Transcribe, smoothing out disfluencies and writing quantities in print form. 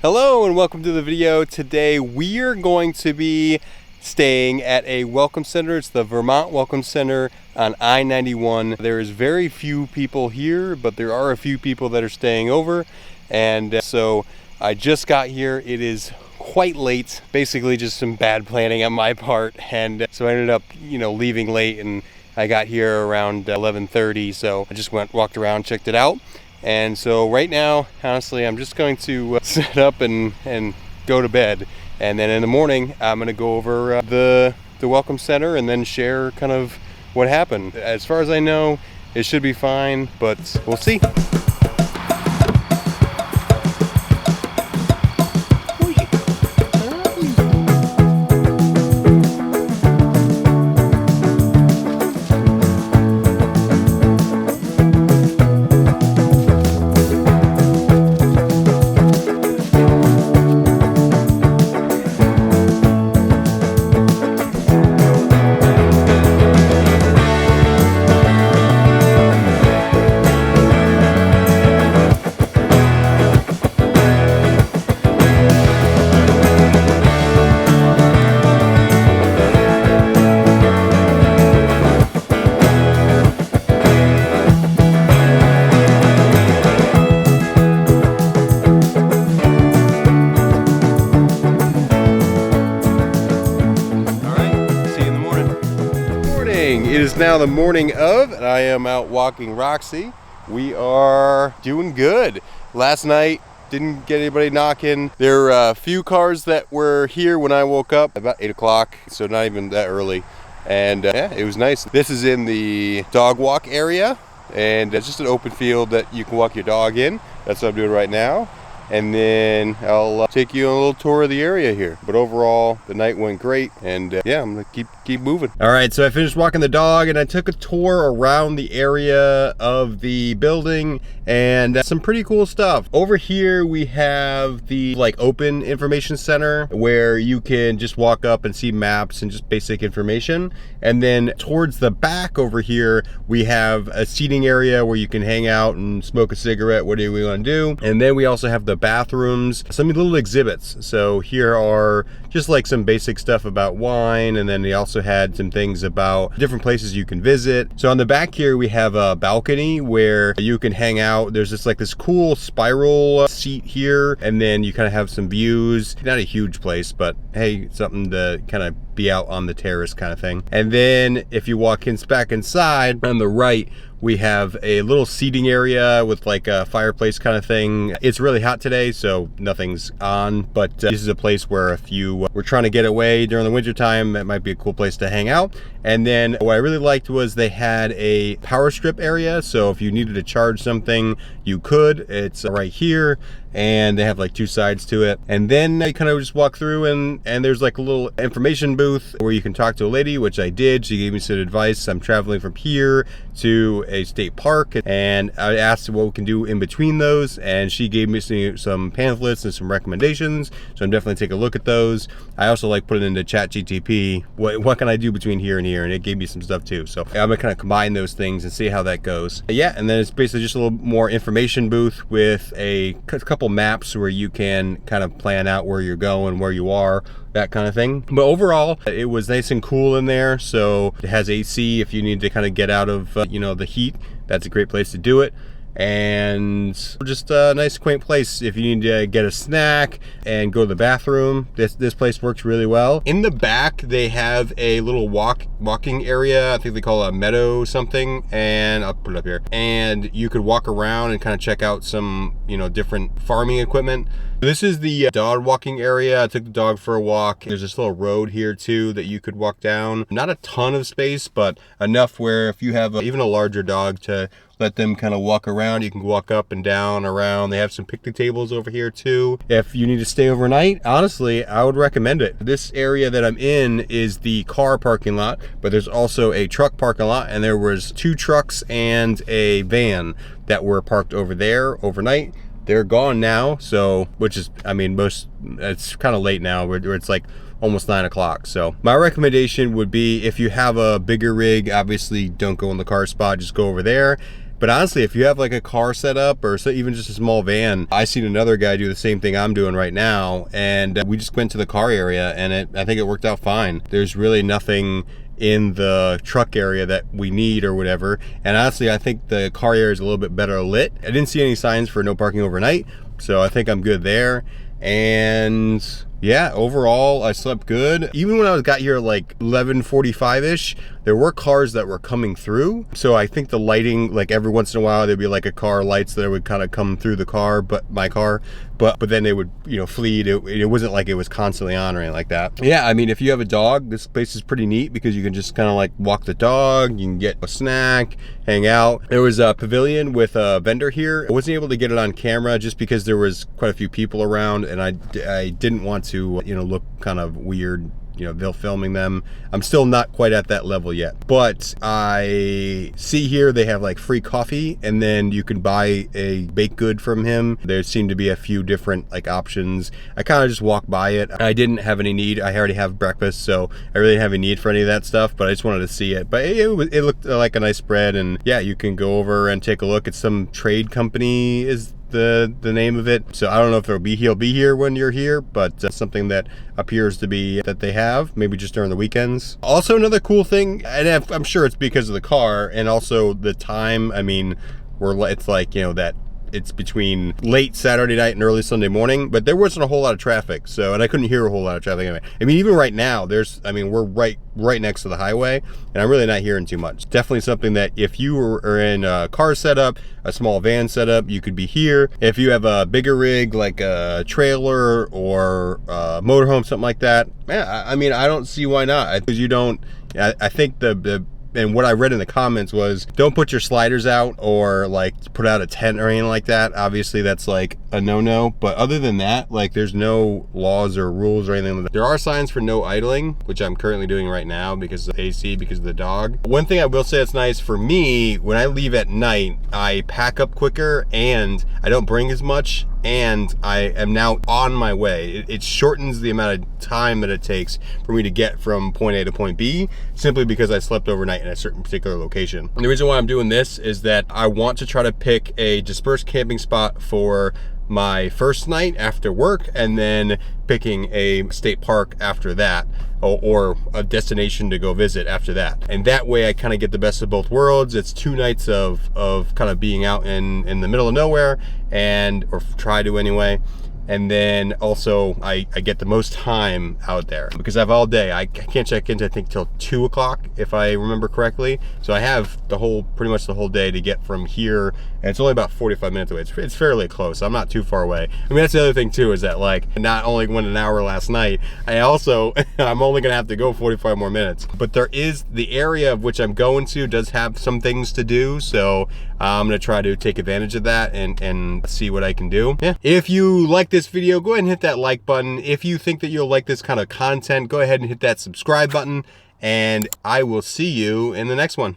Hello and welcome to the video. Today we are going to be staying at a welcome center. It's the Vermont Welcome Center on I-91. There is very few people here, but there are a few people that are staying over. And so I just got here. It is quite late, basically just some bad planning on my part. And so I ended up, leaving late, and I got here around 11:30. So I just walked around, checked it out. And so right now, honestly, I'm just going to set up and go to bed. And then in the morning, I'm going to go over the Welcome Center and then share kind of what happened. As far as I know, it should be fine, but we'll see. It is now the morning of, and I am out walking Roxy. We are doing good. Last night, didn't get anybody knocking. There were a few cars that were here when I woke up, about 8 o'clock, so not even that early. And yeah, it was nice. This is in the dog walk area, and it's just an open field that you can walk your dog in. That's what I'm doing right now. And then I'll take you on a little tour of the area here. But overall, the night went great, and yeah, I'm gonna keep moving. All right, so I finished walking the dog, and I took a tour around the area of the building, and some pretty cool stuff. Over here, we have the open information center where you can just walk up and see maps and just basic information. And then towards the back over here, we have a seating area where you can hang out and smoke a cigarette, whatever we want to do. And then we also have the bathrooms, some little exhibits. So here are just some basic stuff about wine, and then they also had some things about different places you can visit. So on the back here, we have a balcony where you can hang out. There's just this cool spiral seat here, and then you kind of have some views. Not a huge place, but hey, something to kind of be out on the terrace kind of thing. And then if you walk back inside, on the right, we have a little seating area with a fireplace kind of thing. It's really hot today, so nothing's on, but this is a place where if you were trying to get away during the winter time, it might be a cool place to hang out. And then what I really liked was they had a power strip area, so if you needed to charge something, you could. It's right here, and they have 2 sides to it. And then I kind of just walk through, and there's a little information booth where you can talk to a lady, which I did. She gave me some advice. I'm traveling from here to a state park, and I asked what we can do in between those, and she gave me some pamphlets and some recommendations, so I'm definitely take a look at those. I also putting into ChatGTP, what can I do between here and here, and it gave me some stuff too. So I'm gonna kind of combine those things and see how that goes. Yeah, and then it's basically just a little more information booth with a couple maps where you can kind of plan out where you're going, where you are, that kind of thing. But overall, it was nice and cool in there. So it has AC if you need to kind of get out of the heat. That's a great place to do it. And just a nice quaint place if you need to get a snack and go to the bathroom. This place works really well. In the back, they have a little walking area. I think they call it a meadow something, and I'll put it up here. And you could walk around and kind of check out some different farming equipment. This is the dog walking area. I took the dog for a walk. There's this little road here too that you could walk down. Not a ton of space, but enough where if you have even a larger dog, to let them kind of walk around. You can walk up and down around. They have some picnic tables over here too. If you need to stay overnight, honestly, I would recommend it. This area that I'm in is the car parking lot, but there's also a truck parking lot, and there was 2 trucks and a van that were parked over there overnight. They're gone now, so, which is, it's kind of late now, where it's almost 9 o'clock. So my recommendation would be, if you have a bigger rig, obviously don't go in the car spot, just go over there. But honestly, if you have like a car set up or so even just a small van, I seen another guy do the same thing I'm doing right now, and we just went to the car area, and I think it worked out fine. There's really nothing in the truck area that we need or whatever, and honestly, I think the car area is a little bit better lit. I didn't see any signs for no parking overnight, so I think I'm good there. And yeah, overall I slept good. Even when I got here like 11:45ish, there were cars that were coming through, so I think the lighting, like every once in a while there'd be like a car lights that would kind of come through the car, but my car, but then they would, you know, flee. It wasn't like it was constantly on or anything like that. Yeah, I mean, if you have a dog, this place is pretty neat because you can just kind of like walk the dog, you can get a snack, hang out. There was a pavilion with a vendor here. I wasn't able to get it on camera just because there was quite a few people around, and I didn't want to, you know, look kind of weird, you know, they're filming them. I'm still not quite at that level yet, but I see here they have like free coffee, and then you can buy a baked good from him. There seem to be a few different like options. I kind of just walked by it. I didn't have any need. I already have breakfast, so I really didn't have any need for any of that stuff, but I just wanted to see it. But it looked like a nice spread, and yeah, you can go over and take a look. It's some trade company is the name of it, so I don't know if he'll be here when you're here, but something that appears to be that they have, maybe just during the weekends. Also, another cool thing, and I'm sure it's because of the car and also the time. I mean, it's like, you know, that it's between late Saturday night and early Sunday morning, but there wasn't a whole lot of traffic, so, and I couldn't hear a whole lot of traffic anyway. I mean, even right now, we're right next to the highway, and I'm really not hearing too much. Definitely something that if you are in a car setup, a small van setup, you could be here. If you have a bigger rig, like a trailer or a motorhome, something like that, man, I mean, I don't see why not. Because you don't, I think and what I read in the comments was, don't put your sliders out or like put out a tent or anything like that. Obviously that's like a no-no, but other than that, like there's no laws or rules or anything like that. There are signs for no idling, which I'm currently doing right now because of AC, because of the dog. One thing I will say that's nice for me, when I leave at night, I pack up quicker and I don't bring as much, and I am now on my way. It shortens the amount of time that it takes for me to get from point A to point B, simply because I slept overnight in a certain particular location. And the reason why I'm doing this is that I want to try to pick a dispersed camping spot for my first night after work, and then picking a state park after that, or a destination to go visit after that. And that way I kind of get the best of both worlds. It's 2 nights of kind of being out in the middle of nowhere, or try to anyway. And then also I get the most time out there because I have all day. I can't check in, I think, till 2 o'clock if I remember correctly. So I have pretty much the whole day to get from here, and it's only about 45 minutes away. It's fairly close. I'm not too far away. I mean, that's the other thing too, is that like, not only went an hour last night, I'm only gonna have to go 45 more minutes. But there is, the area of which I'm going to does have some things to do, so I'm gonna try to take advantage of that and see what I can do. Yeah. If you like this video, go ahead and hit that like button. If you think that you'll like this kind of content, go ahead and hit that subscribe button, and I will see you in the next one.